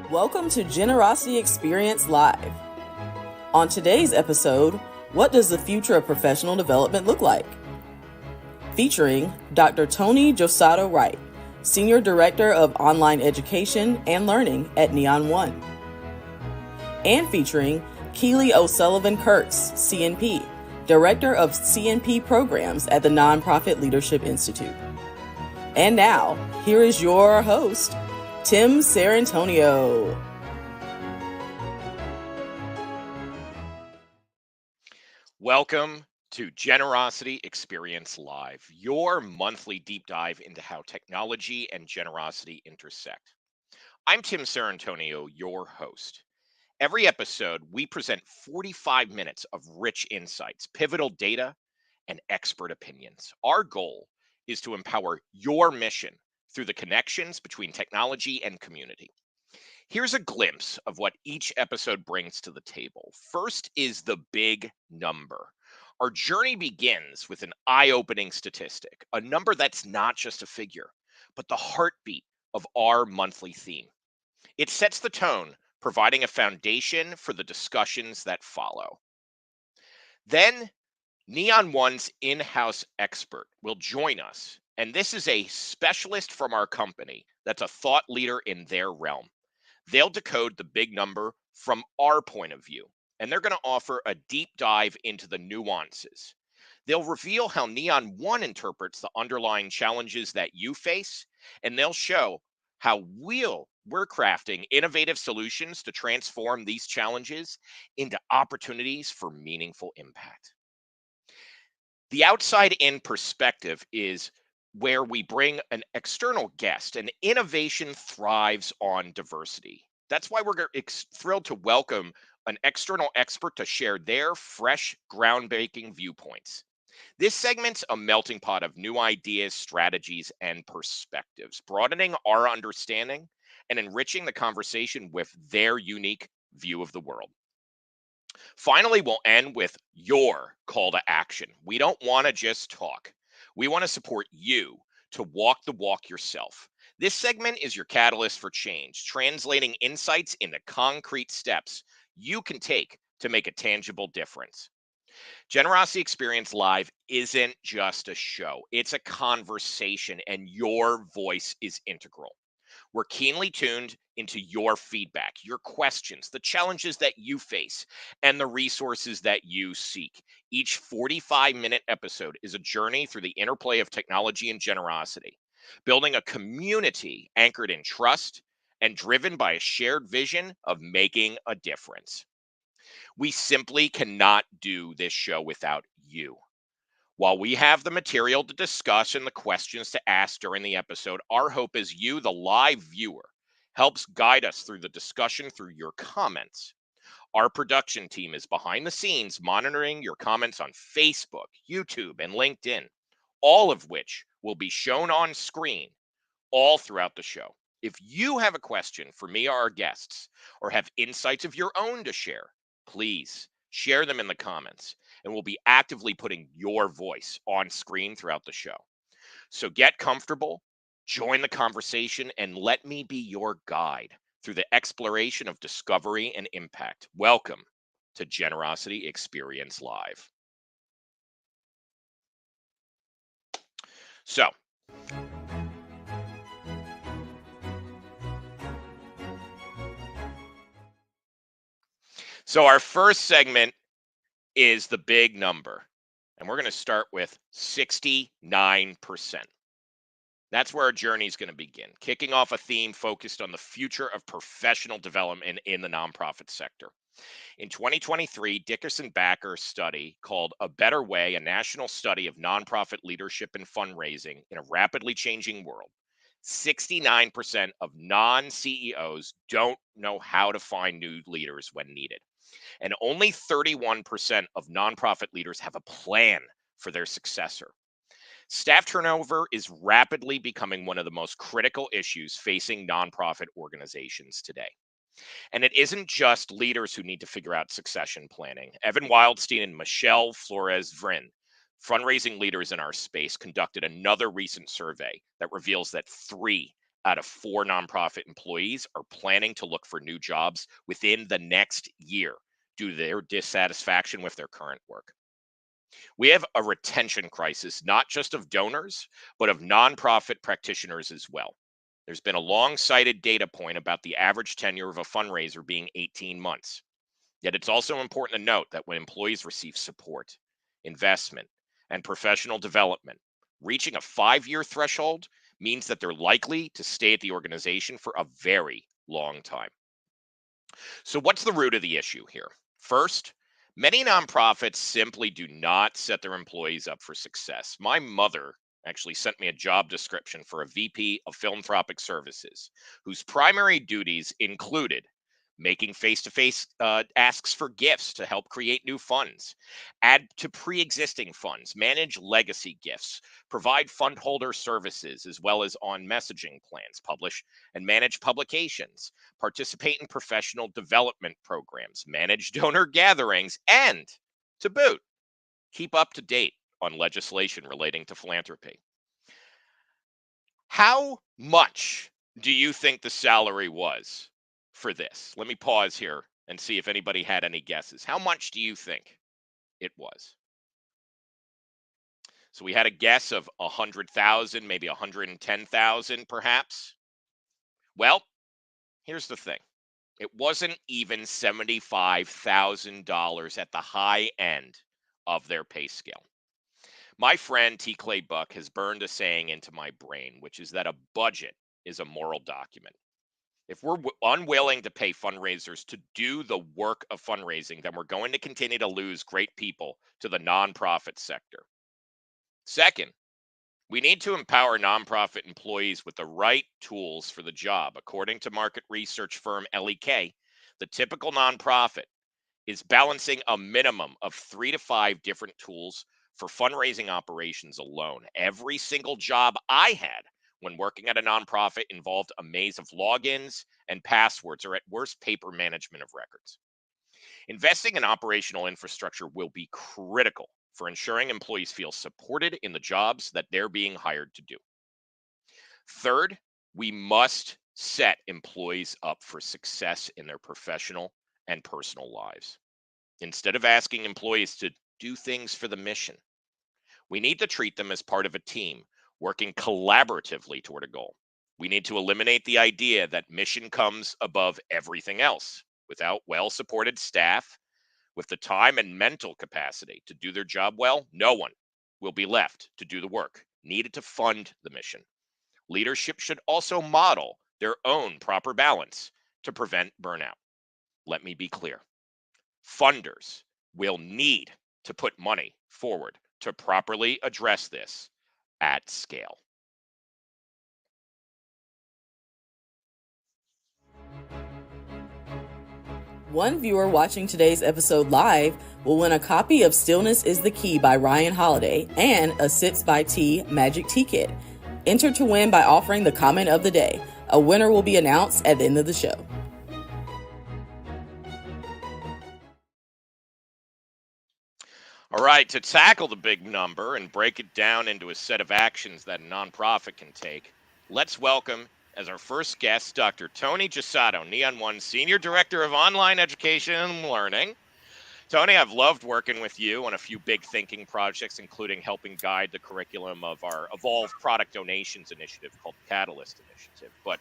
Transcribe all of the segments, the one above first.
Welcome to Generosity Experience Live. On today's episode, what does the future of professional development look like? Featuring Dr. Toni Josato-Wright, Senior Director of Online Education and Learning at Neon One. And featuring Keely O'Sullivan Kurtz, CNP, Director of CNP Programs at the Nonprofit Leadership Institute. And now, here is your host, Tim Sarrantonio. Welcome to Generosity Experience Live, your monthly deep dive into how technology and generosity intersect. I'm Tim Sarrantonio, your host. Every episode, we present 45 minutes of rich insights, pivotal data, and expert opinions. Our goal is to empower your mission through the connections between technology and community. Here's a glimpse of what each episode brings to the table. First is the big number. Our journey begins with an eye-opening statistic, a number that's not just a figure, but the heartbeat of our monthly theme. It sets the tone, providing a foundation for the discussions that follow. Then, Neon One's in-house expert will join us, and this is a specialist from our company that's a thought leader in their realm. They'll decode the big number from our point of view, and they're going to offer a deep dive into the nuances. They'll reveal how Neon One interprets the underlying challenges that you face, and they'll show how we're crafting innovative solutions to transform these challenges into opportunities for meaningful impact. The outside-in perspective is where we bring an external guest, and innovation thrives on diversity. That's why we're thrilled to welcome an external expert to share their fresh, groundbreaking viewpoints. This segment's a melting pot of new ideas, strategies, and perspectives, broadening our understanding and enriching the conversation with their unique view of the world. Finally, we'll end with your call to action. We don't want to just talk. We want to support you to walk the walk yourself. This segment is your catalyst for change, translating insights into concrete steps you can take to make a tangible difference. Generosity Experience Live isn't just a show, it's a conversation, and your voice is integral. We're keenly tuned into your feedback, your questions, the challenges that you face, and the resources that you seek. Each 45-minute episode is a journey through the interplay of technology and generosity, building a community anchored in trust and driven by a shared vision of making a difference. We simply cannot do this show without you. While we have the material to discuss and the questions to ask during the episode, our hope is you, the live viewer, helps guide us through the discussion through your comments. Our production team is behind the scenes monitoring your comments on Facebook, YouTube, and LinkedIn, all of which will be shown on screen all throughout the show. If you have a question for me or our guests, or have insights of your own to share, please share them in the comments, and we'll be actively putting your voice on screen throughout the show. So get comfortable, join the conversation, and let me be your guide through the exploration of discovery and impact. Welcome to Generosity Experience Live. So our first segment is the big number, and we're going to start with 69%. That's where our journey is going to begin, kicking off a theme focused on the future of professional development in the nonprofit sector. In 2023, Dickerson-Backer study called A Better Way, a national study of nonprofit leadership and fundraising in a rapidly changing world. 69% of non-CEOs don't know how to find new leaders when needed. And only 31% of nonprofit leaders have a plan for their successor. Staff turnover is rapidly becoming one of the most critical issues facing nonprofit organizations today. And it isn't just leaders who need to figure out succession planning. Evan Wildstein and Michelle Flores-Vrin, fundraising leaders in our space, conducted another recent survey that reveals that 3 out of 4 nonprofit employees are planning to look for new jobs within the next year due to their dissatisfaction with their current work. We have a retention crisis, not just of donors, but of nonprofit practitioners as well. There's been a long cited data point about the average tenure of a fundraiser being 18 months. Yet it's also important to note that when employees receive support, investment, and professional development, reaching a 5-year threshold means that they're likely to stay at the organization for a very long time. So, what's the root of the issue here? First, many nonprofits simply do not set their employees up for success. My mother actually sent me a job description for a VP of philanthropic services, whose primary duties included making face to face asks for gifts to help create new funds, add to pre existing funds, manage legacy gifts, provide fund holder services, as well as on messaging plans, publish and manage publications, participate in professional development programs, manage donor gatherings, and to boot, keep up to date on legislation relating to philanthropy. How much do you think the salary was for this? Let me pause here and see if anybody had any guesses. How much do you think it was? So we had a guess of 100,000, maybe 110,000 perhaps. Well, here's the thing. It wasn't even $75,000 at the high end of their pay scale. My friend T. Clay Buck has burned a saying into my brain, which is that a budget is a moral document. If we're unwilling to pay fundraisers to do the work of fundraising, then we're going to continue to lose great people to the nonprofit sector. Second, we need to empower nonprofit employees with the right tools for the job. According to market research firm LEK, the typical nonprofit is balancing a minimum of 3 to 5 different tools for fundraising operations alone. Every single job I had when working at a nonprofit involved a maze of logins and passwords, or at worst, paper management of records. Investing in operational infrastructure will be critical for ensuring employees feel supported in the jobs that they're being hired to do. Third, we must set employees up for success in their professional and personal lives. Instead of asking employees to do things for the mission, we need to treat them as part of a team working collaboratively toward a goal. We need to eliminate the idea that mission comes above everything else. Without well-supported staff, with the time and mental capacity to do their job well, no one will be left to do the work needed to fund the mission. Leadership should also model their own proper balance to prevent burnout. Let me be clear. Funders will need to put money forward to properly address this at scale. One viewer watching today's episode live will win a copy of Stillness is the Key by Ryan Holiday and a Sits by Tea Magic Tea Kit. Enter to win by offering the comment of the day. A winner will be announced at the end of the show. All right, to tackle the big number and break it down into a set of actions that a nonprofit can take, let's welcome as our first guest Dr. Toni Josato, Neon One Senior Director of Online Education and Learning. Toni, I've loved working with you on a few big thinking projects, including helping guide the curriculum of our Evolve Product Donations initiative called Catalyst Initiative. But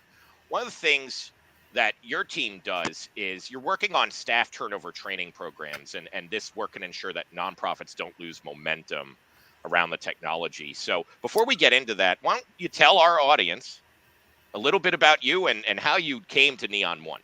one of the things that your team does is you're working on staff turnover training programs, and this work can ensure that nonprofits don't lose momentum around the technology. So before we get into that, why don't you tell our audience a little bit about you and how you came to Neon One?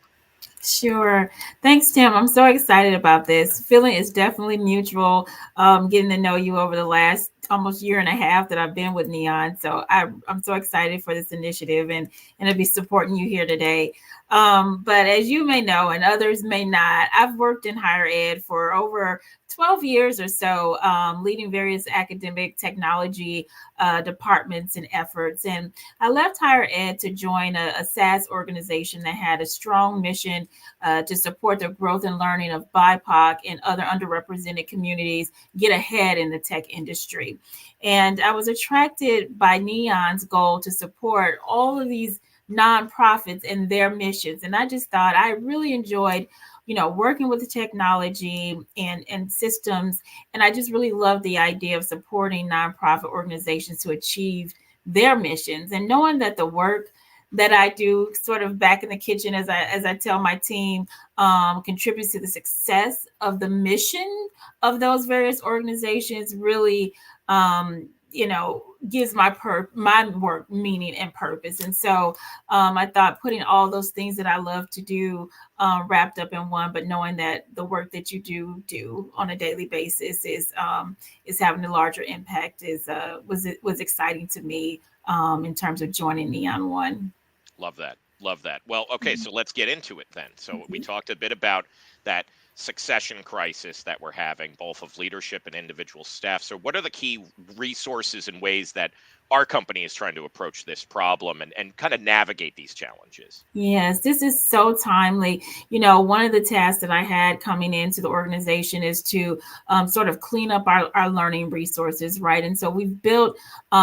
Sure. Thanks, Tim. I'm so excited about this. Feeling is definitely mutual. Getting to know you over the last almost year and a half that I've been with Neon. So I'm so excited for this initiative and to be supporting you here today. But as you may know, and others may not, I've worked in higher ed for over 12 years or so, leading various academic technology departments and efforts. And I left higher ed to join a SaaS organization that had a strong mission to support the growth and learning of BIPOC and other underrepresented communities get ahead in the tech industry. And I was attracted by Neon's goal to support all of these nonprofits and their missions. And I just thought I really enjoyed, working with the technology and systems. And I just really love the idea of supporting nonprofit organizations to achieve their missions, and knowing that the work that I do sort of back in the kitchen, as I tell my team, contributes to the success of the mission of those various organizations, really, gives my work meaning and purpose. And so I thought putting all those things that I love to do wrapped up in one, but knowing that the work that you do on a daily basis is having a larger impact was exciting to me in terms of joining Neon One. Love that. Love that. Well, okay, Mhm. so let's get into it then. So we Mhm. talked a bit about that succession crisis that we're having, both of leadership and individual staff. So what are the key resources and ways that our company is trying to approach this problem and kind of navigate these challenges? Yes, this is so timely. One of the tasks that I had coming into the organization is to sort of clean up our learning resources, right? And so we've built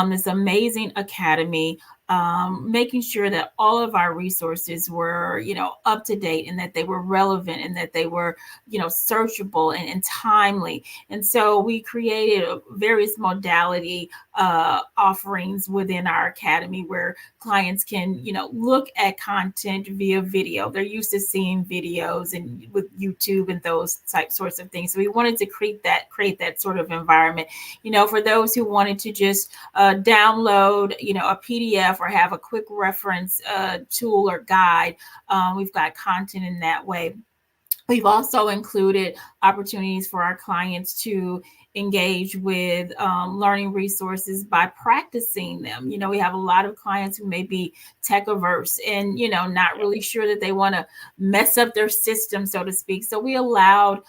this amazing academy, making sure that all of our resources were, up to date, and that they were relevant, and that they were, searchable and timely. And so we created various modality offerings within our academy where clients can, look at content via video. They're used to seeing videos and with YouTube and those sorts of things. So we wanted to create that sort of environment, for those who wanted to just download, a PDF or have a quick reference tool or guide. We've got content in that way. We've also included opportunities for our clients to engage with learning resources by practicing them. We have a lot of clients who may be tech averse and, not Yeah. really sure that they want to mess up their system, so to speak. So we allowed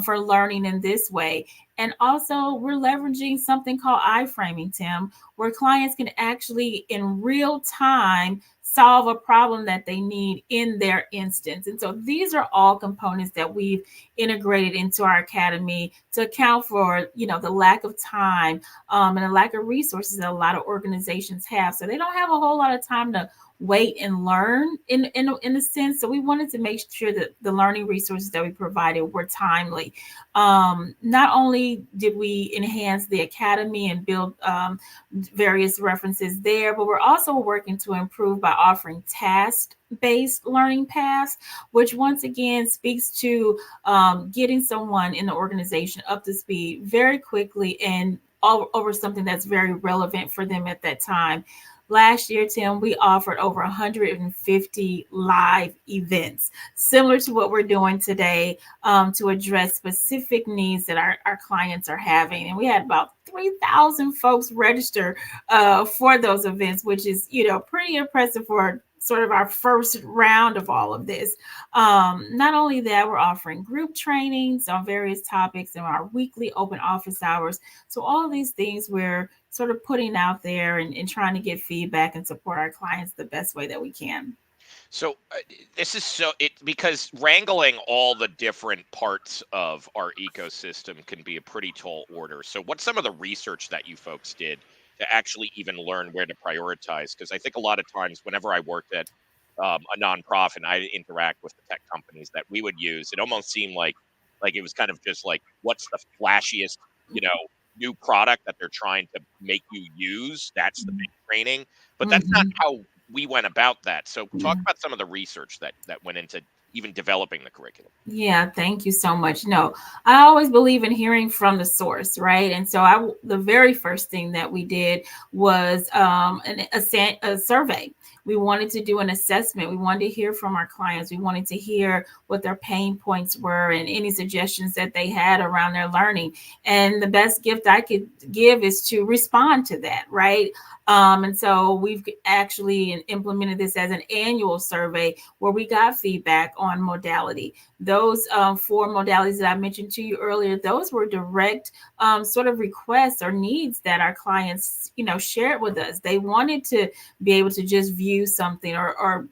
for learning in this way. And also, we're leveraging something called iframing, Tim, where clients can actually, in real time, solve a problem that they need in their instance. And so these are all components that we've integrated into our academy to account for, the lack of time and the lack of resources that a lot of organizations have. So they don't have a whole lot of time to wait and learn in a sense. So we wanted to make sure that the learning resources that we provided were timely. Not only did we enhance the academy and build various references there, but we're also working to improve by offering task based learning paths, which once again speaks to getting someone in the organization up to speed very quickly and over something that's very relevant for them at that time. Last year, Tim, we offered over 150 live events, similar to what we're doing today, to address specific needs that our clients are having. And we had about 3,000 folks register for those events, which is, pretty impressive for sort of our first round of all of this. Not only that, we're offering group trainings on various topics in our weekly open office hours. So all of these things we're sort of putting out there and trying to get feedback and support our clients the best way that we can. So this is so it because wrangling all the different parts of our ecosystem can be a pretty tall order. So what's some of the research that you folks did to actually even learn where to prioritize? Because I think a lot of times whenever I worked at a nonprofit and I interact with the tech companies that we would use, it almost seemed like it was kind of just like what's the flashiest, you know, new product that they're trying to make you use. That's the big training, but that's not Mhm. how we went about that. So talk Yeah. about some of the research that went into even developing the curriculum. Yeah, thank you so much. No, I always believe in hearing from the source, right? And so the very first thing that we did was a survey. We wanted to do an assessment. We wanted to hear from our clients. We wanted to hear what their pain points were and any suggestions that they had around their learning. And the best gift I could give is to respond to that, right? And so we've actually implemented this as an annual survey where we got feedback on modality. Those four modalities that I mentioned to you earlier, those were direct sort of requests or needs that our clients, shared with us. They wanted to be able to just view something or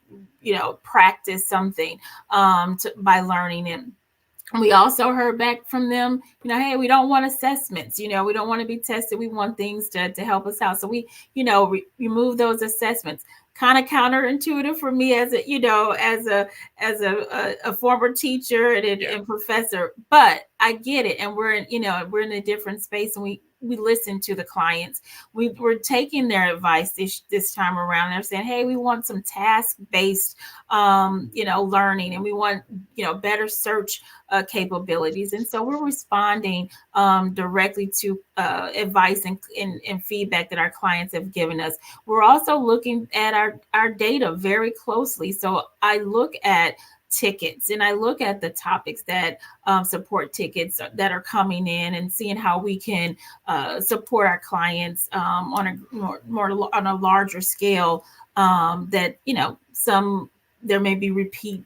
practice something by learning it. We also heard back from them, hey, we don't want assessments, we don't want to be tested. We want things to help us out. So we, remove those assessments. kind of counterintuitive for me as a, as a former teacher and professor, but I get it. And we're in a different space, and we listen to the clients. We're taking their advice this time around. They're saying, hey, we want some task-based, learning, and we want, better search capabilities. And so we're responding directly to advice and feedback that our clients have given us. We're also looking at our data very closely. So I look at tickets, and I look at the topics that support tickets that are coming in, and seeing how we can support our clients on a more on a larger scale. That some there may be repeat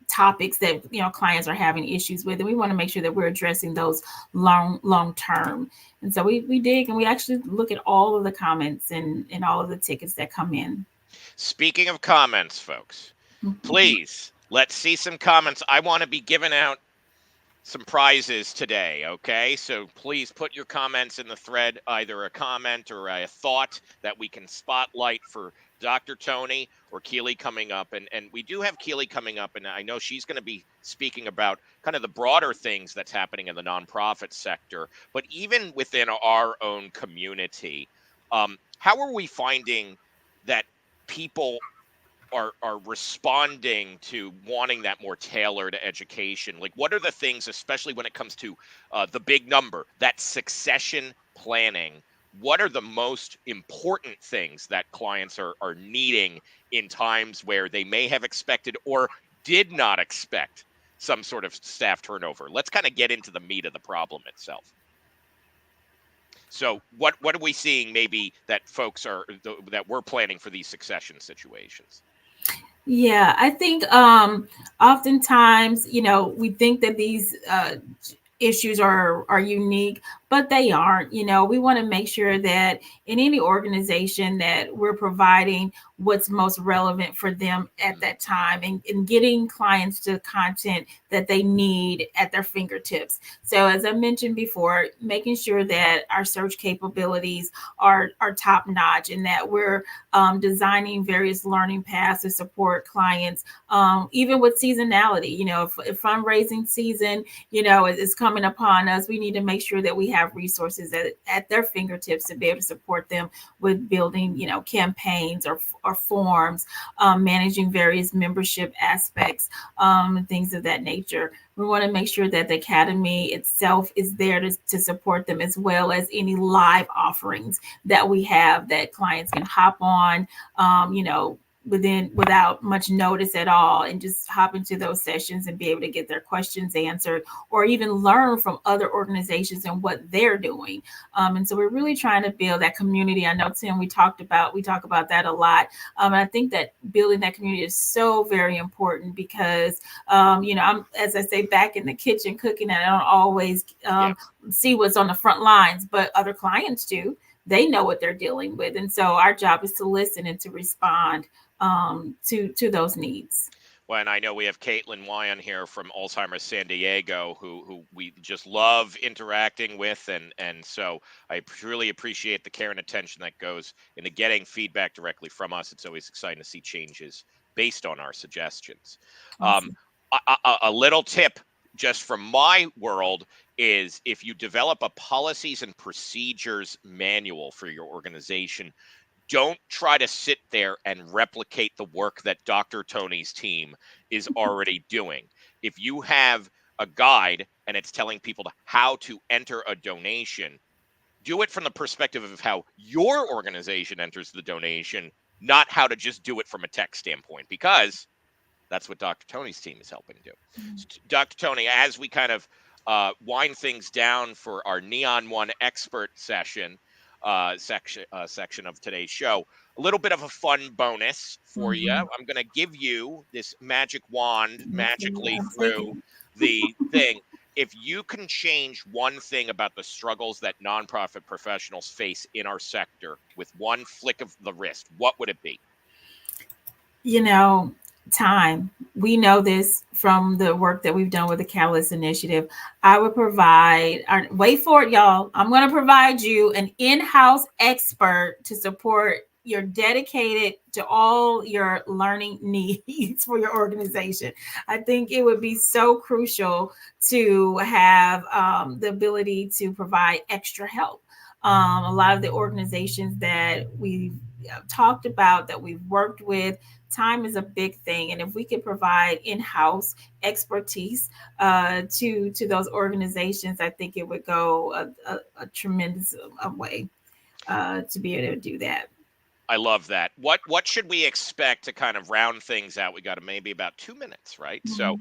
topics that clients are having issues with, and we want to make sure that we're addressing those long term. And so we dig, and we actually look at all of the comments and all of the tickets that come in. Speaking of comments, folks, please, let's see some comments. I want to be giving out some prizes today, okay? So please put your comments in the thread, either a comment or a thought that we can spotlight for Dr. Toni or Keely coming up. And we do have Keely coming up, and I know she's going to be speaking about kind of the broader things that's happening in the nonprofit sector. But even within our own community, how are we finding that people are responding to wanting that more tailored education? Like, what are the things, especially when it comes to the big number, that succession planning? What are the most important things that clients are needing in times where they may have expected or did not expect some sort of staff turnover? Let's kind of get into the meat of the problem itself. So what are we seeing maybe that folks that we're planning for these succession situations? Yeah, I think oftentimes, we think that these issues are unique, but they aren't. We want to make sure that in any organization that we're providing what's most relevant for them at that time, and getting clients to content that they need at their fingertips. So as I mentioned before, making sure that our search capabilities are top notch, and that we're designing various learning paths to support clients, even with seasonality. If fundraising season, is coming upon us, we need to make sure that we have resources at their fingertips to be able to support them with building, campaigns or forms, managing various membership aspects, and things of that nature. We want to make sure that the academy itself is there to support them, as well as any live offerings that we have that clients can hop on, without much notice at all, and just hop into those sessions and be able to get their questions answered, or even learn from other organizations and what they're doing. And so we're really trying to build that community. I know, Tim, we talk about that a lot. And I think that building that community is so very important, because I'm, as I say, back in the kitchen cooking, and I don't always see what's on the front lines, but other clients do. They know what they're dealing with. And so our job is to listen and to respond to those needs. Well, and I know we have Caitlin Wyan here from Alzheimer's San Diego, who we just love interacting with, and so I truly appreciate the care and attention that goes into getting feedback directly from us. It's always exciting to see changes based on our suggestions. Awesome. A little tip just from my world is, if you develop a policies and procedures manual for your organization, don't try to sit there and replicate the work that Dr. Toni's team is already doing. If you have a guide and it's telling people how to enter a donation, do it from the perspective of how your organization enters the donation, not how to just do it from a tech standpoint, because that's what Dr. Toni's team is helping do. Mm-hmm. So, Dr. Toni, as we kind of wind things down for our Neon One expert section of today's show, a little bit of a fun bonus for you. I'm going to give you this magic wand magically through the thing. If you can change one thing about the struggles that nonprofit professionals face in our sector with one flick of the wrist, what would it be? Time. We know this from the work that we've done with the Catalyst Initiative. I would provide, wait for it, y'all. I'm going to provide you an in-house expert to support, you're dedicated to all your learning needs for your organization. I think it would be so crucial to have the ability to provide extra help. A lot of the organizations that we've talked about, that we've worked with, time is a big thing. And if we could provide in-house expertise to those organizations, I think it would go a tremendous way to be able to do that. I love that. What should we expect to kind of round things out? We got maybe about 2 minutes, right? So,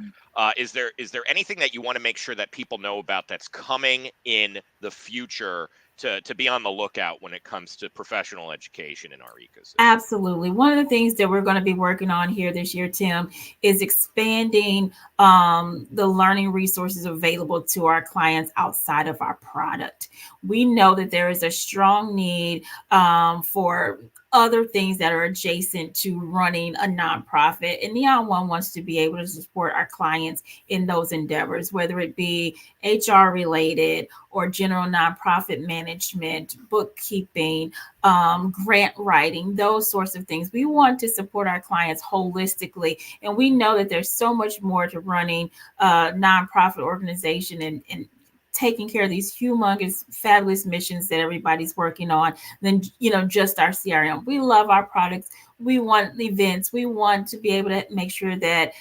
is there anything that you want to make sure that people know about that's coming in the future to be on the lookout when it comes to professional education in our ecosystem? Absolutely. One of the things that we're going to be working on here this year, Tim, is expanding the learning resources available to our clients outside of our product. We know that there is a strong need for other things that are adjacent to running a nonprofit. And Neon One wants to be able to support our clients in those endeavors, whether it be HR related or general nonprofit management, bookkeeping, grant writing, those sorts of things. We want to support our clients holistically. And we know that there's so much more to running a nonprofit organization and taking care of these humongous, fabulous missions that everybody's working on than, just our CRM. We love our products. We want events. We want to be able to make sure that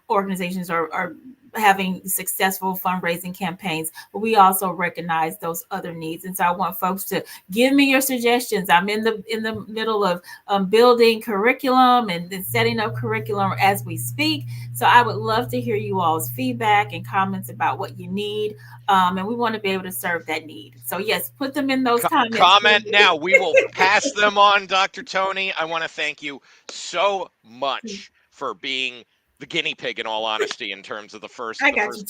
organizations are having successful fundraising campaigns, but we also recognize those other needs. And so I want folks to give me your suggestions. I'm in the middle of building curriculum and setting up curriculum as we speak. So I would love to hear you all's feedback and comments about what you need. And we want to be able to serve that need. So yes, put them in those comments. Comment now. We will pass them on, Dr. Toni. I want to thank you so much for being the guinea pig, in all honesty, in terms of the first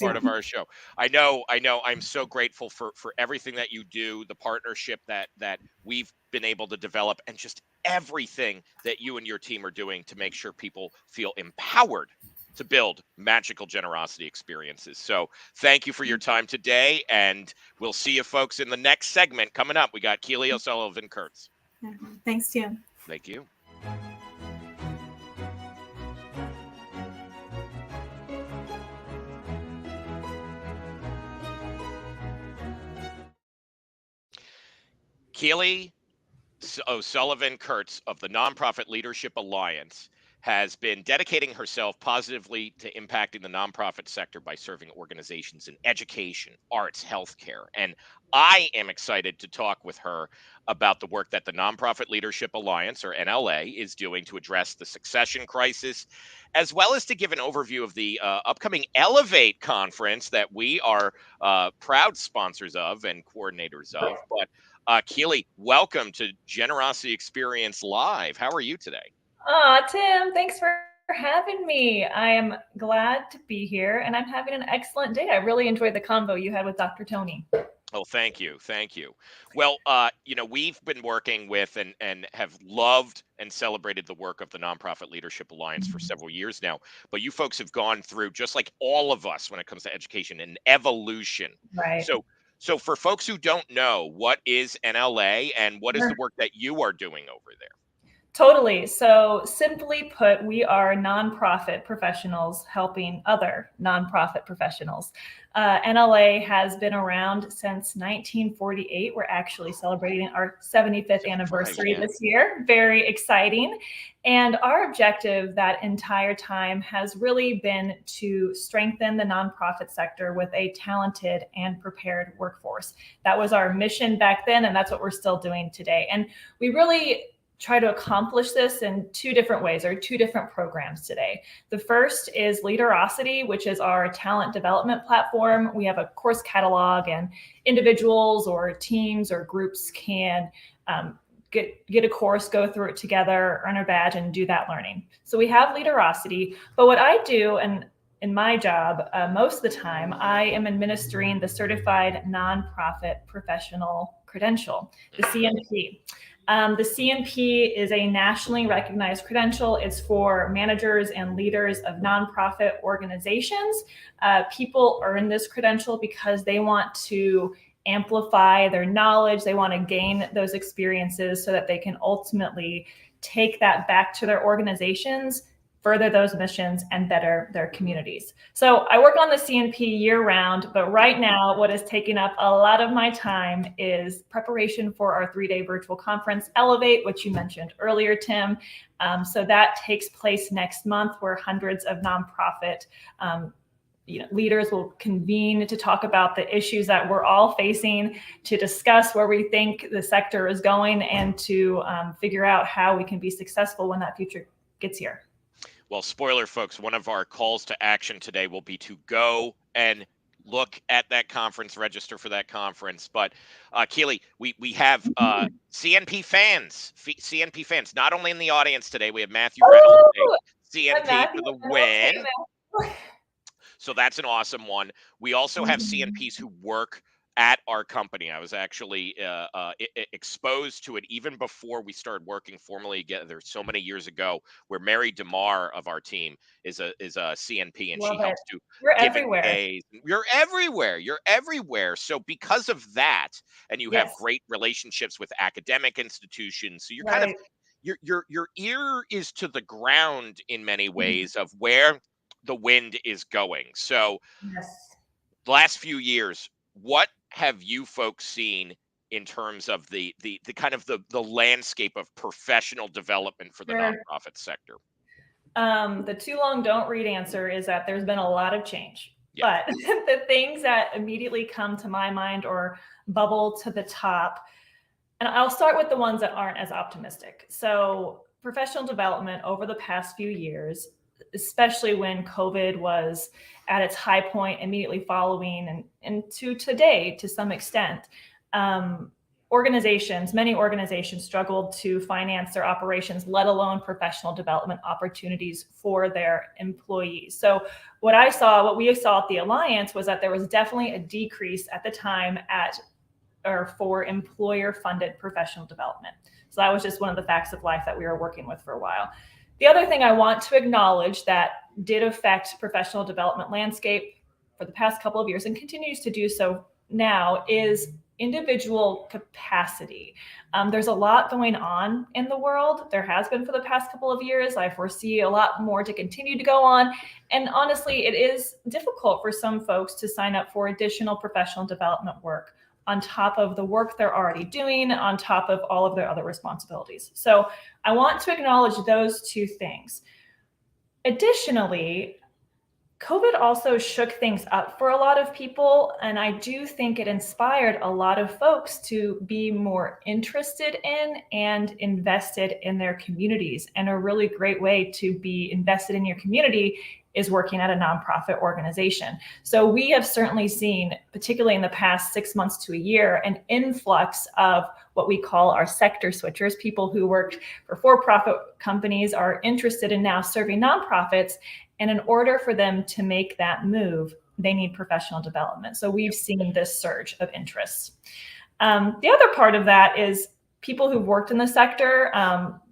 part of our show. I know. I'm so grateful for everything that you do, the partnership that we've been able to develop, and just everything that you and your team are doing to make sure people feel empowered to build magical generosity experiences. So thank you for your time today, and we'll see you folks in the next segment coming up. We got Keely O'Sullivan Kurtz. Thanks, Tim. Thank you. Keely O'Sullivan Kurtz of the Nonprofit Leadership Alliance has been dedicating herself positively to impacting the nonprofit sector by serving organizations in education, arts, healthcare. And I am excited to talk with her about the work that the Nonprofit Leadership Alliance, or NLA, is doing to address the succession crisis, as well as to give an overview of the upcoming Elevate conference that we are proud sponsors of and coordinators of. But Keely, welcome to Generosity Experience Live. How are you today? Tim, thanks for having me. I am glad to be here, and I'm having an excellent day. I really enjoyed the convo you had with Dr. Toni. Oh, thank you. Thank you. Well, we've been working with and have loved and celebrated the work of the Nonprofit Leadership Alliance for several years now. But you folks have gone through, just like all of us when it comes to education, an evolution. Right. So for folks who don't know, what is NLA and what is the work that you are doing over there? Totally. So simply put, we are nonprofit professionals helping other nonprofit professionals. NLA has been around since 1948. We're actually celebrating our 75th anniversary this year. Very exciting. And our objective that entire time has really been to strengthen the nonprofit sector with a talented and prepared workforce. That was our mission back then, and that's what we're still doing today. And we really try to accomplish this in two different ways, or two different programs today. The first is Leaderosity, which is our talent development platform. We have a course catalog, and individuals or teams or groups can get a course, go through it together, earn a badge, and do that learning. So we have Leaderosity. But what I do, and in my job, most of the time, I am administering the Certified Nonprofit Professional Credential, the CNP. The CNP is a nationally recognized credential. It's for managers and leaders of nonprofit organizations. People earn this credential because they want to amplify their knowledge. They want to gain those experiences so that they can ultimately take that back to their organizations, further those missions, and better their communities. So I work on the CNP year round, but right now what is taking up a lot of my time is preparation for our 3-day virtual conference, Elevate, which you mentioned earlier, Tim. So that takes place next month, where hundreds of nonprofit leaders will convene to talk about the issues that we're all facing, to discuss where we think the sector is going, and to figure out how we can be successful when that future gets here. Well, spoiler, folks, one of our calls to action today will be to go and look at that conference, register for that conference. But Keely, we have CNP fans, not only in the audience today. We have Matthew Reynolds, CNP for the win. So that's an awesome one. We also have CNPs who work at our company. I was actually exposed to it even before we started working formally together so many years ago, where Mary DeMar of our team is a CNP, and she helps to give giveaways. You're everywhere. You're everywhere. So because of that, and you have great relationships with academic institutions, so you're kind of your ear is to the ground in many ways of where the wind is going. So the last few years, what have you folks seen in terms of the kind of the landscape of professional development for the nonprofit sector? The too long don't read answer is that there's been a lot of change. But the things that immediately come to my mind or bubble to the top, and I'll start with the ones that aren't as optimistic. So professional development over the past few years, especially when COVID was at its high point immediately following, and to today, to some extent, many organizations struggled to finance their operations, let alone professional development opportunities for their employees. So what we saw at the Alliance was that there was definitely a decrease at the time for employer-funded professional development. So that was just one of the facts of life that we were working with for a while. The other thing I want to acknowledge that did affect professional development landscape for the past couple of years, and continues to do so now, is individual capacity. There's a lot going on in the world. There has been for the past couple of years. I foresee a lot more to continue to go on. And honestly, it is difficult for some folks to sign up for additional professional development work on top of the work they're already doing, on top of all of their other responsibilities. So I want to acknowledge those two things. Additionally, COVID also shook things up for a lot of people, and I do think it inspired a lot of folks to be more interested in and invested in their communities. And a really great way to be invested in your community is working at a nonprofit organization. So we have certainly seen, particularly in the past 6 months to a year, an influx of what we call our sector switchers, people who worked for-profit companies are interested in now serving nonprofits. And in order for them to make that move, they need professional development. So we've seen this surge of interest. The other part of that is people who've worked in the sector.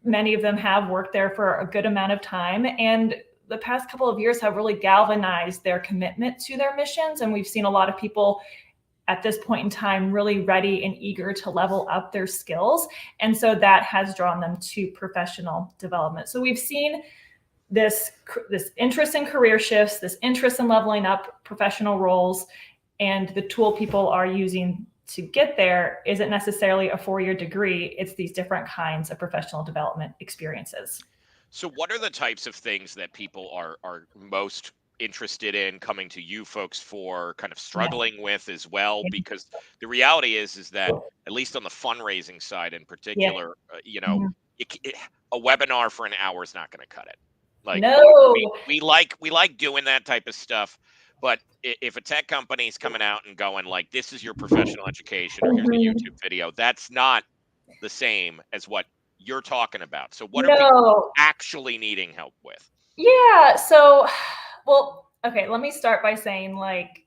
Many of them have worked there for a good amount of time, and the past couple of years have really galvanized their commitment to their missions. And we've seen a lot of people at this point in time really ready and eager to level up their skills. And so that has drawn them to professional development. So we've seen this interest in career shifts, this interest in leveling up professional roles, and the tool people are using to get there isn't necessarily a 4-year degree. It's these different kinds of professional development experiences. So what are the types of things that people are most interested in coming to you folks for, kind of struggling with as well? Because the reality is that, at least on the fundraising side in particular, a webinar for an hour is not going to cut it. Like, no, we like doing that type of stuff, but if a tech company is coming out and going like, this is your professional education, or here's a YouTube video, that's not the same as what you're talking about. So what are people actually needing help with? Yeah. So, well, okay, let me start by saying, like,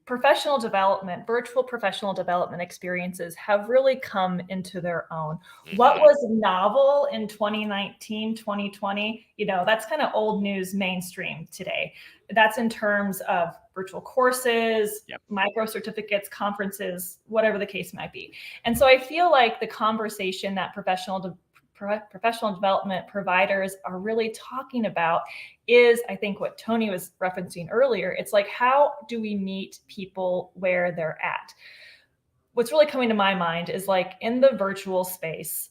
professional development, virtual professional development experiences have really come into their own. What was novel in 2019, 2020, that's kind of old news mainstream today. That's in terms of virtual courses, micro certificates, conferences, whatever the case might be. And so I feel like the conversation that professional development providers are really talking about is, I think, what Toni was referencing earlier. It's like, how do we meet people where they're at? What's really coming to my mind is, like, in the virtual space,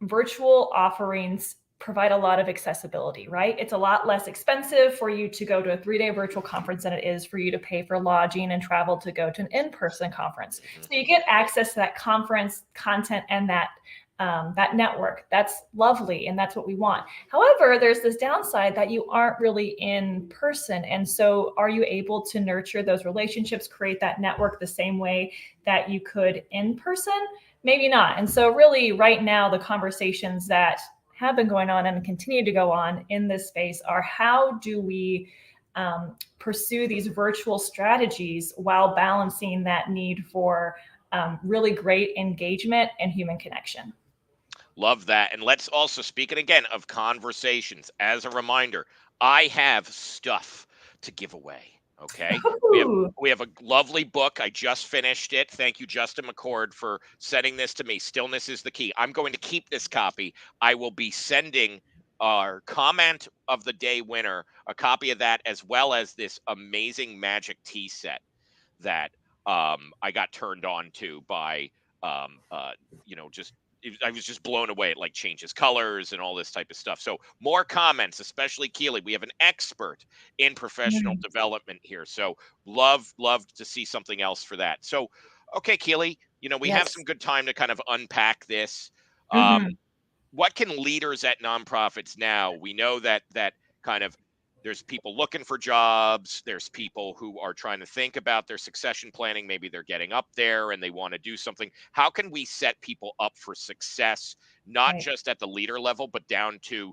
virtual offerings provide a lot of accessibility, right? It's a lot less expensive for you to go to a 3-day virtual conference than it is for you to pay for lodging and travel to go to an in-person conference. So you get access to that conference content and that network. That's lovely, and that's what we want. However, there's this downside that you aren't really in person. And so are you able to nurture those relationships, create that network the same way that you could in person? Maybe not. And so really right now, the conversations that have been going on and continue to go on in this space are, how do we pursue these virtual strategies while balancing that need for really great engagement and human connection? Love that. And let's also, speaking again of conversations, as a reminder, I have stuff to give away. Okay. We have a lovely book. I just finished it. Thank you, Justin McCord, for sending this to me. Stillness is the Key. I'm going to keep this copy. I will be sending our comment of the day winner a copy of that, as well as this amazing magic tea set that I got turned on to by I was just blown away. It like changes colors and all this type of stuff. So more comments, especially Keely. We have an expert in professional development here. So love to see something else for that. So, okay, Keely, we have some good time to kind of unpack this. What can leaders at nonprofits now? We know that kind of, there's people looking for jobs. There's people who are trying to think about their succession planning. Maybe they're getting up there and they want to do something. How can we set people up for success, not just at the leader level, but down to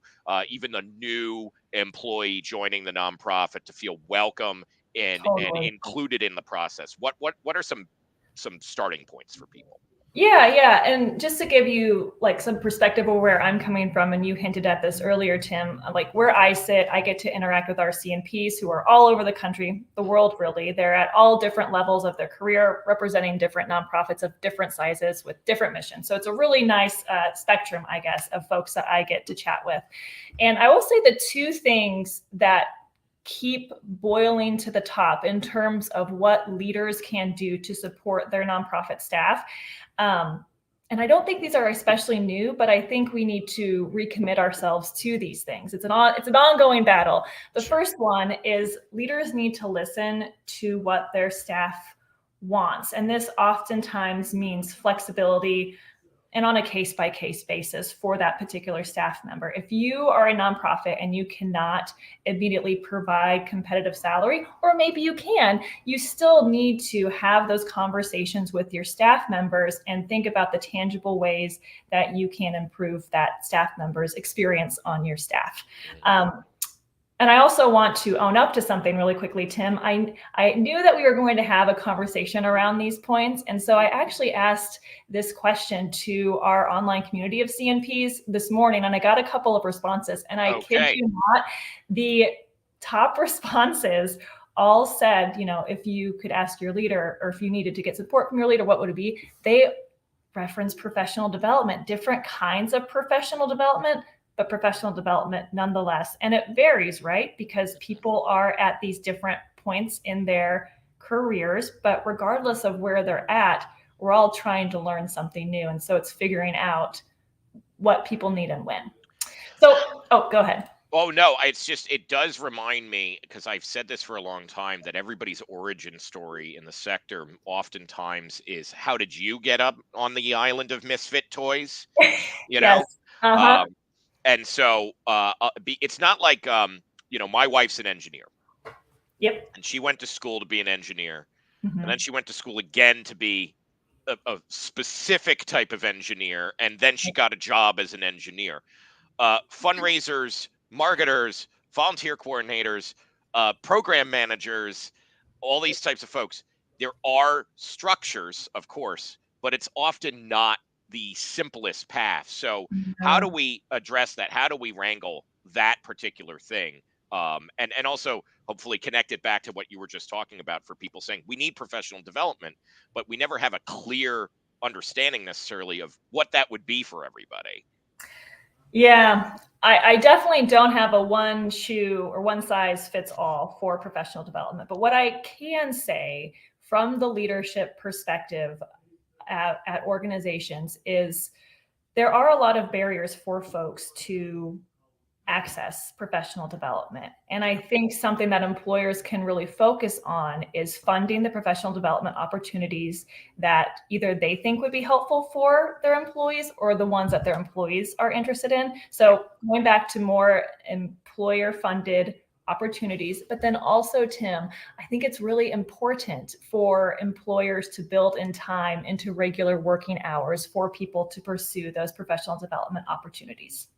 even the new employee joining the nonprofit to feel welcome and included in the process? What are some starting points for people? Yeah. And just to give you like some perspective of where I'm coming from, and you hinted at this earlier, Tim, like where I sit, I get to interact with our CNPs who are all over the country, the world, really. They're at all different levels of their career, representing different nonprofits of different sizes with different missions. So it's a really nice spectrum, I guess, of folks that I get to chat with. And I will say the two things that keep boiling to the top in terms of what leaders can do to support their nonprofit staff. And I don't think these are especially new, but I think we need to recommit ourselves to these things. It's an ongoing battle. The first one is leaders need to listen to what their staff wants. And this oftentimes means flexibility and on a case-by-case basis for that particular staff member. If you are a nonprofit and you cannot immediately provide competitive salary, or maybe you can, you still need to have those conversations with your staff members and think about the tangible ways that you can improve that staff member's experience on your staff. And I also want to own up to something really quickly, Tim. I knew that we were going to have a conversation around these points. And so I actually asked this question to our online community of CNPs this morning, and I got a couple of responses. And I kid you not, the top responses all said, if you could ask your leader, or if you needed to get support from your leader, what would it be? They reference professional development, different kinds of professional development, but professional development nonetheless. And it varies, right? Because people are at these different points in their careers, but regardless of where they're at, we're all trying to learn something new. And so it's figuring out what people need and when. So, go ahead. Oh, no, it does remind me, because I've said this for a long time, that everybody's origin story in the sector oftentimes is, how did you get up on the island of misfit toys? Yes. And so it's not like, my wife's an engineer. Yep. And she went to school to be an engineer. And then she went to school again to be a specific type of engineer. And then she got a job as an engineer. Fundraisers, marketers, volunteer coordinators, program managers, all these types of folks. there are structures, of course, but it's often not the simplest path. So how do we address that? How do we wrangle that particular thing? And also hopefully connect it back to what you were just talking about for people saying we need professional development, but we never have a clear understanding necessarily of what that would be for everybody. Yeah, I definitely don't have a one shoe or one size fits all for professional development. But what I can say from the leadership perspective at organizations is there are a lot of barriers for folks to access professional development. And I think something that employers can really focus on is funding the professional development opportunities that either they think would be helpful for their employees or the ones that their employees are interested in. So going back to more employer funded opportunities, but then also, Tim, I think it's really important for employers to build in time into regular working hours for people to pursue those professional development opportunities.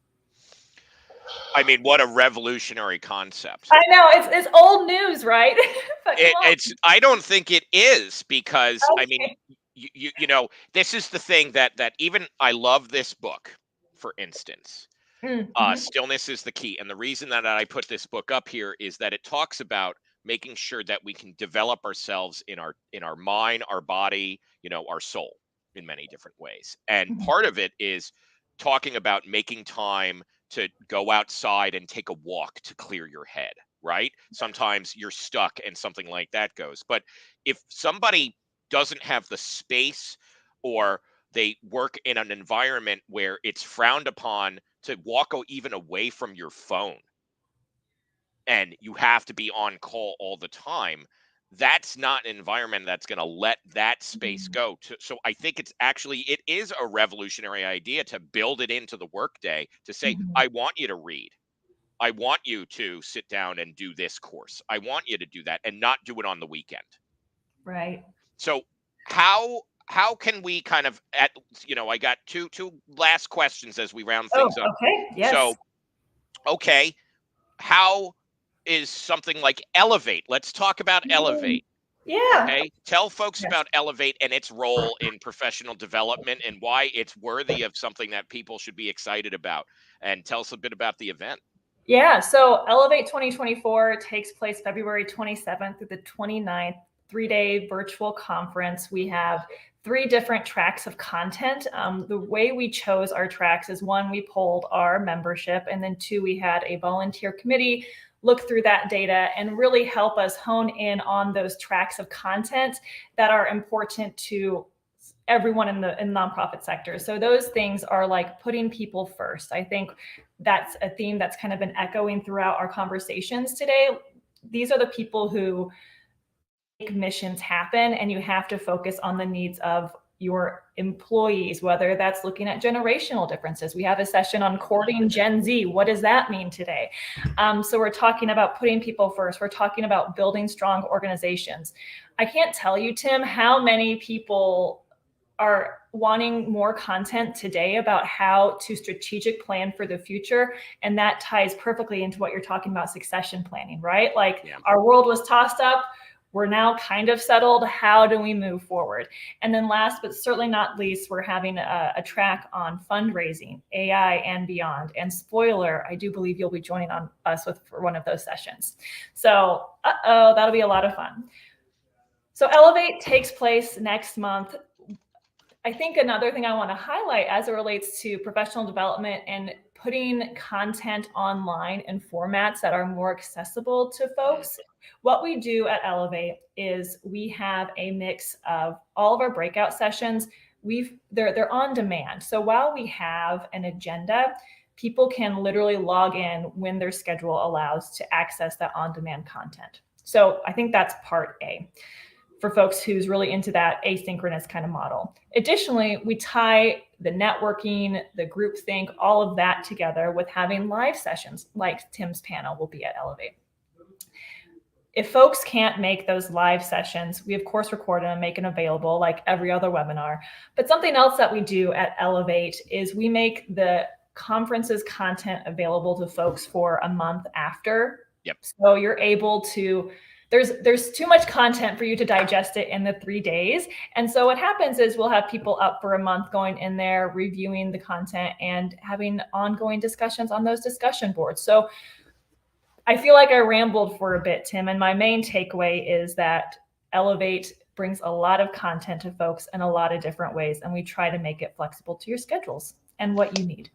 I mean, what a revolutionary concept. I know it's old news, right? But I don't think it is, because okay. I mean, you know, this is the thing that even I love this book, for instance. Stillness is the key. And the reason that I put this book up here is that it talks about making sure that we can develop ourselves in our mind, our body, you know, our soul in many different ways. And part of it is talking about making time to go outside and take a walk to clear your head, right? Sometimes you're stuck and something like that goes. But if somebody doesn't have the space, or they work in an environment where it's frowned upon to walk even away from your phone, and you have to be on call all the time, that's not an environment that's going to let that space go. So I think it is a revolutionary idea to build it into the workday, to say, I want you to read. I want you to sit down and do this course. I want you to do that, and not do it on the weekend. Right. So how can we kind of, I got two last questions as we round things up. Okay. Yes. So, okay, how is something like Elevate? Let's talk about Elevate. Yeah. Okay. Tell folks about Elevate and its role in professional development, and why it's worthy of something that people should be excited about. And tell us a bit about the event. Yeah. So Elevate 2024 takes place February 27th through the 29th, 3-day virtual conference. We have 3 different tracks of content. The way we chose our tracks is, 1, we polled our membership, and then 2, we had a volunteer committee look through that data and really help us hone in on those tracks of content that are important to everyone in the nonprofit sector. So those things are like putting people first. I think that's a theme that's kind of been echoing throughout our conversations today. These are the people who make missions happen, and you have to focus on the needs of your employees, whether that's looking at generational differences. We have a session on courting Gen Z. What does that mean today? So we're talking about putting people first. We're talking about building strong organizations. I can't tell you, Tim, how many people are wanting more content today about how to strategic plan for the future. And that ties perfectly into what you're talking about, succession planning, right? Like, our world was tossed up. We're now kind of settled. How do we move forward? And then last, but certainly not least, we're having a track on fundraising, AI, and beyond. And spoiler, I do believe you'll be joining us for one of those sessions. So, that'll be a lot of fun. So Elevate takes place next month. I think another thing I want to highlight as it relates to professional development and putting content online in formats that are more accessible to folks. What we do at Elevate is we have a mix of all of our breakout sessions. They're on demand. So while we have an agenda, people can literally log in when their schedule allows to access that on-demand content. So I think that's part A for folks who's really into that asynchronous kind of model. Additionally, we tie the networking, the groupthink, all of that together with having live sessions like Tim's panel will be at Elevate. If folks can't make those live sessions, we of course record them and make them available like every other webinar. But something else that we do at Elevate is we make the conference's content available to folks for a month after. Yep. So you're able to there's too much content for you to digest it in the 3 days. And so what happens is we'll have people up for a month going in there, reviewing the content and having ongoing discussions on those discussion boards. So I feel like I rambled for a bit, Tim, and my main takeaway is that Elevate brings a lot of content to folks in a lot of different ways, and we try to make it flexible to your schedules and what you need.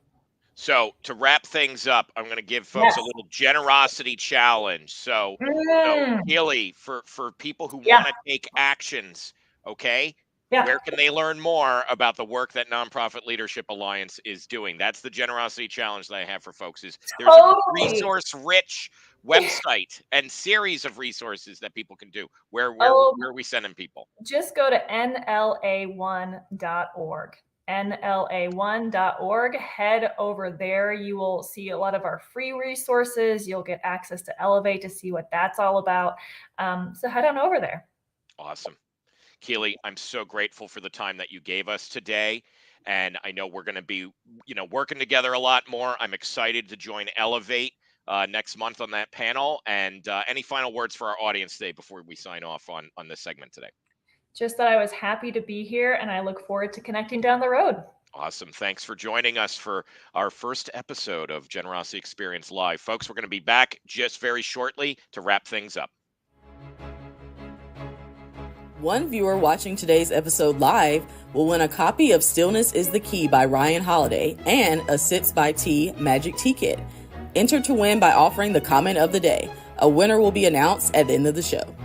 So to wrap things up, I'm going to give folks a little generosity challenge. So, Keely, for people who want to take actions, okay, where can they learn more about the work that Nonprofit Leadership Alliance is doing? That's the generosity challenge that I have for folks. Is there's a resource-rich website and series of resources that people can do. Where are we sending people? Just go to nla1.org. nla1.org. Head over there. You will see a lot of our free resources. You'll get access to Elevate to see what that's all about. So head on over there. Awesome. Keely, I'm so grateful for the time that you gave us today. And I know we're going to be, working together a lot more. I'm excited to join Elevate next month on that panel. And any final words for our audience today before we sign off on this segment today? Just that I was happy to be here and I look forward to connecting down the road. Awesome. Thanks for joining us for our first episode of Generosity Experience Live. Folks, we're going to be back just very shortly to wrap things up. One viewer watching today's episode live will win a copy of Stillness is the Key by Ryan Holiday and a Sits by Tea Magic Tea Kit. Enter to win by offering the comment of the day. A winner will be announced at the end of the show.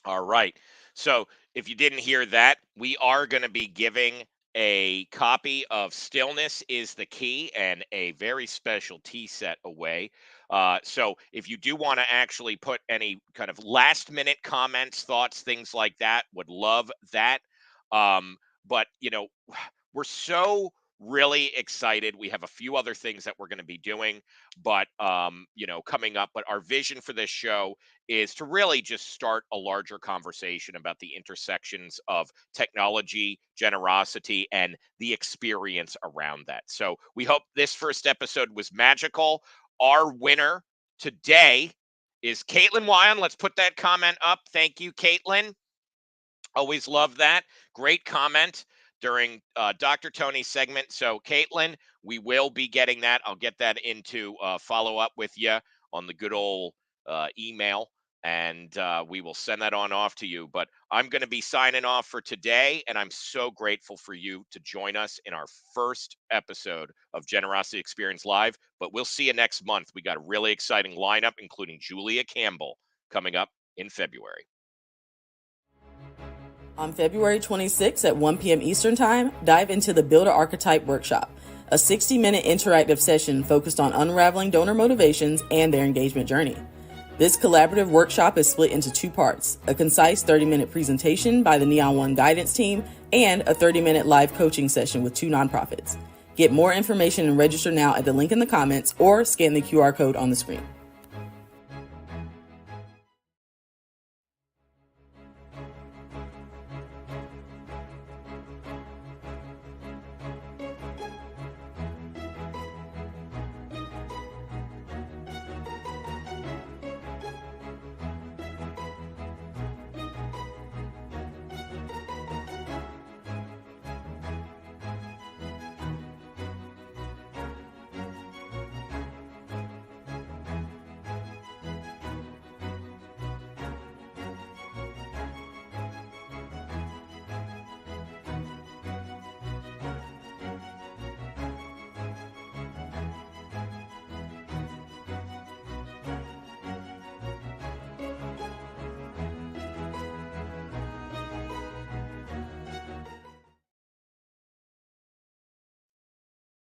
All right. So if you didn't hear that, we are going to be giving a copy of Stillness is the Key and a very special tea set away. So if you do want to actually put any kind of last minute comments, thoughts, things like that, would love that. But, we're so really excited. We have a few other things that we're going to be doing, but, coming up. But our vision for this show is to really just start a larger conversation about the intersections of technology, generosity, and the experience around that. So we hope this first episode was magical. Our winner today is Caitlin Wyon. Let's put that comment up. Thank you, Caitlin. Always love that. Great comment during Dr. Toni's segment. So, Caitlin, we will be getting that. I'll get that into follow up with you on the good old email, and we will send that on off to you. But I'm going to be signing off for today, and I'm so grateful for you to join us in our first episode of Generosity Experience Live. But we'll see you next month. We got a really exciting lineup, including Julia Campbell, coming up in February. On February 26th at 1 p.m. Eastern Time, dive into the Build a Archetype Workshop, a 60-minute interactive session focused on unraveling donor motivations and their engagement journey. This collaborative workshop is split into 2 parts, a concise 30-minute presentation by the Neon One Guidance team and a 30-minute live coaching session with 2 nonprofits. Get more information and register now at the link in the comments or scan the QR code on the screen.